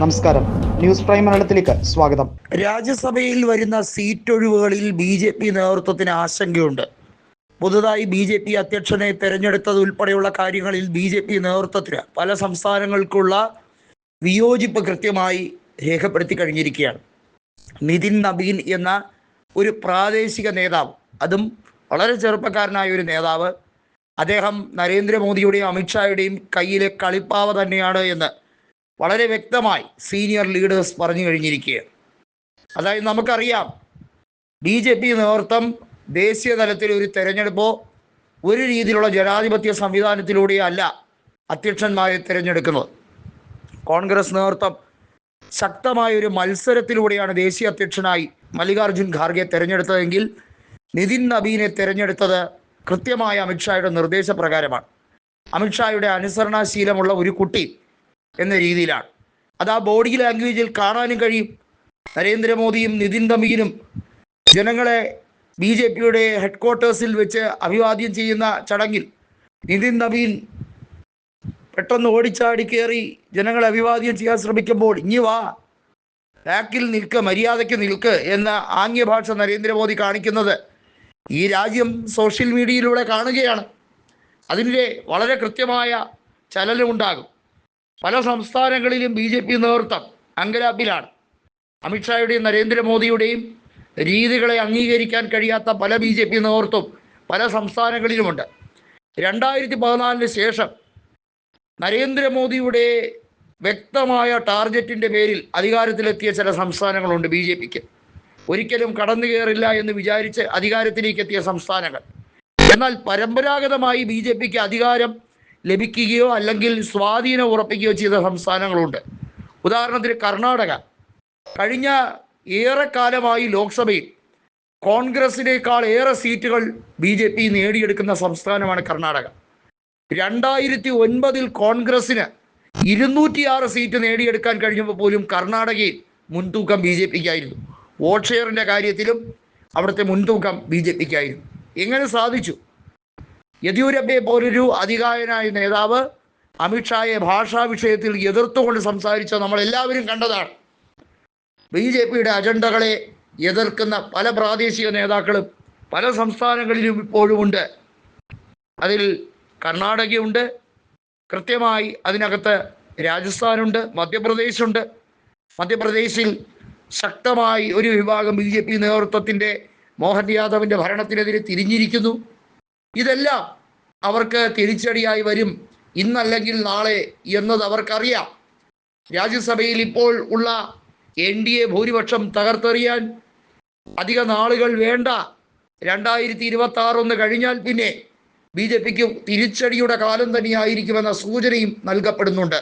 നമസ്കാരം, news prime മലയാളത്തിലേക്ക് സ്വാഗതം. രാജ്യസഭയിൽ വരുന്ന സീറ്റ് ഒഴിവുകളിൽ BJP നേതൃത്വത്തിന് ആശങ്കയുണ്ട്. പുതുതായി BJP അധ്യക്ഷനെ തെരഞ്ഞെടുത്തത് ഉൾപ്പെടെയുള്ള കാര്യങ്ങളിൽ BJP നേതൃത്വത്തിന് പല സംസ്ഥാനങ്ങൾക്കുള്ള വിയോജിപ്പ് കൃത്യമായി രേഖപ്പെടുത്തി കഴിഞ്ഞിരിക്കുകയാണ്. നിതിൻ നബീൻ എന്ന ഒരു പ്രാദേശിക നേതാവ്, അതും വളരെ ചെറുപ്പക്കാരനായ ഒരു നേതാവ്, അദ്ദേഹം നരേന്ദ്രമോദിയുടെയും അമിത്ഷായുടെയും കയ്യിലെ കളിപ്പാവ തന്നെയാണ് എന്ന് വളരെ വ്യക്തമായി സീനിയർ ലീഡേഴ്സ് പറഞ്ഞു കഴിഞ്ഞിരിക്കുകയാണ്. അതായത് നമുക്കറിയാം, BJP നേതൃത്വം ദേശീയ തലത്തിൽ ഒരു തെരഞ്ഞെടുപ്പോ ഒരു രീതിയിലുള്ള ജനാധിപത്യ സംവിധാനത്തിലൂടെയോ അല്ല അധ്യക്ഷന്മാരെ തിരഞ്ഞെടുക്കുന്നത്. കോൺഗ്രസ് നേതൃത്വം ശക്തമായ ഒരു മത്സരത്തിലൂടെയാണ് ദേശീയ അധ്യക്ഷനായി മല്ലികാർജുൻ ഖാർഗെ തിരഞ്ഞെടുത്തതെങ്കിൽ നിതിൻ നബീനെ തിരഞ്ഞെടുത്തത് കൃത്യമായ അമിത്ഷായുടെ നിർദ്ദേശപ്രകാരമാണ്. അമിത്ഷായുടെ അനുസരണാശീലമുള്ള ഒരു കുട്ടി എന്ന രീതിയിലാണ്. അത് ആ ബോഡി ലാംഗ്വേജിൽ കാണാനും കഴിയും. നരേന്ദ്രമോദിയും നിതിൻ നബീനും ജനങ്ങളെ BJPയുടെ ഹെഡ്ക്വാർട്ടേഴ്സിൽ വെച്ച് അഭിവാദ്യം ചെയ്യുന്ന ചടങ്ങിൽ നിതിൻ നബീൻ പെട്ടെന്ന് ഓടിച്ചാടി കയറി ജനങ്ങളെ അഭിവാദ്യം ചെയ്യാൻ ശ്രമിക്കുമ്പോൾ ഇനി വാ, ബാക്കിൽ നിൽക്ക്, മര്യാദയ്ക്ക് നിൽക്ക് എന്ന ആംഗ്യഭാഷ നരേന്ദ്രമോദി കാണിക്കുന്നത് ഈ രാജ്യം സോഷ്യൽ മീഡിയയിലൂടെ കാണുകയാണ്. അതിൻ്റെ വളരെ കൃത്യമായ ചലനമുണ്ടാകും. പല സംസ്ഥാനങ്ങളിലും BJP നേതൃത്വം അങ്കലാപ്പിലാണ്. അമിത്ഷായുടെയും നരേന്ദ്രമോദിയുടെയും രീതികളെ അംഗീകരിക്കാൻ കഴിയാത്ത പല BJP നേതൃത്വം പല സംസ്ഥാനങ്ങളിലുമുണ്ട്. 2014 ശേഷം നരേന്ദ്രമോദിയുടെ വ്യക്തമായ ടാർഗറ്റിൻ്റെ പേരിൽ അധികാരത്തിലെത്തിയ ചില സംസ്ഥാനങ്ങളുണ്ട് BJPക്ക്. ഒരിക്കലും കടന്നു കയറില്ല എന്ന് വിചാരിച്ച് അധികാരത്തിലേക്ക് എത്തിയ സംസ്ഥാനങ്ങൾ. എന്നാൽ പരമ്പരാഗതമായി BJPക്ക് അധികാരം ലഭിക്കുകയോ അല്ലെങ്കിൽ സ്വാധീനം ഉറപ്പിക്കുകയോ ചെയ്ത സംസ്ഥാനങ്ങളുണ്ട്. ഉദാഹരണത്തിന് കർണാടക. കഴിഞ്ഞ ഏറെക്കാലമായി ലോക്സഭയിൽ കോൺഗ്രസിനേക്കാൾ ഏറെ സീറ്റുകൾ BJP നേടിയെടുക്കുന്ന സംസ്ഥാനമാണ് കർണാടക. 2009 കോൺഗ്രസിന് 206 സീറ്റ് നേടിയെടുക്കാൻ കഴിഞ്ഞപ്പോൾ പോലും കർണാടകയിൽ മുൻതൂക്കം BJPക്കായിരുന്നു. വോട്ട് ഷെയറിൻ്റെ കാര്യത്തിലും അവിടുത്തെ മുൻതൂക്കം BJPക്കായിരുന്നു. എങ്ങനെ സാധിച്ചു? യെദ്യൂരപ്പയെ പോലൊരു അധികായനായ നേതാവ് അമിത്ഷായെ ഭാഷാ വിഷയത്തിൽ എതിർത്തുകൊണ്ട് സംസാരിച്ച നമ്മളെല്ലാവരും കണ്ടതാണ്. BJPയുടെ അജണ്ടകളെ എതിർക്കുന്ന പല പ്രാദേശിക നേതാക്കളും പല സംസ്ഥാനങ്ങളിലും ഇപ്പോഴും ഉണ്ട്. അതിൽ കർണാടകയുണ്ട്, കൃത്യമായി അതിനകത്ത് രാജസ്ഥാനുണ്ട്, മധ്യപ്രദേശുണ്ട്. മധ്യപ്രദേശിൽ ശക്തമായി ഒരു വിഭാഗം BJP നേതൃത്വത്തിൻ്റെ മോഹൻ യാദവിൻ്റെ ഭരണത്തിനെതിരെ തിരിഞ്ഞിരിക്കുന്നു. ഇതെല്ലാം അവർക്ക് തിരിച്ചടിയായി വരും, ഇന്നല്ലെങ്കിൽ നാളെ എന്നത് അവർക്കറിയാം. രാജ്യസഭയിൽ ഇപ്പോൾ ഉള്ള NDA ഭൂരിപക്ഷം തകർത്തെറിയാൻ അധിക നാളുകൾ വേണ്ട. 2026 കഴിഞ്ഞാൽ പിന്നെ BJPക്ക് തിരിച്ചടിയുടെ കാലം തന്നെയായിരിക്കുമെന്ന സൂചനയും നൽകപ്പെടുന്നുണ്ട്.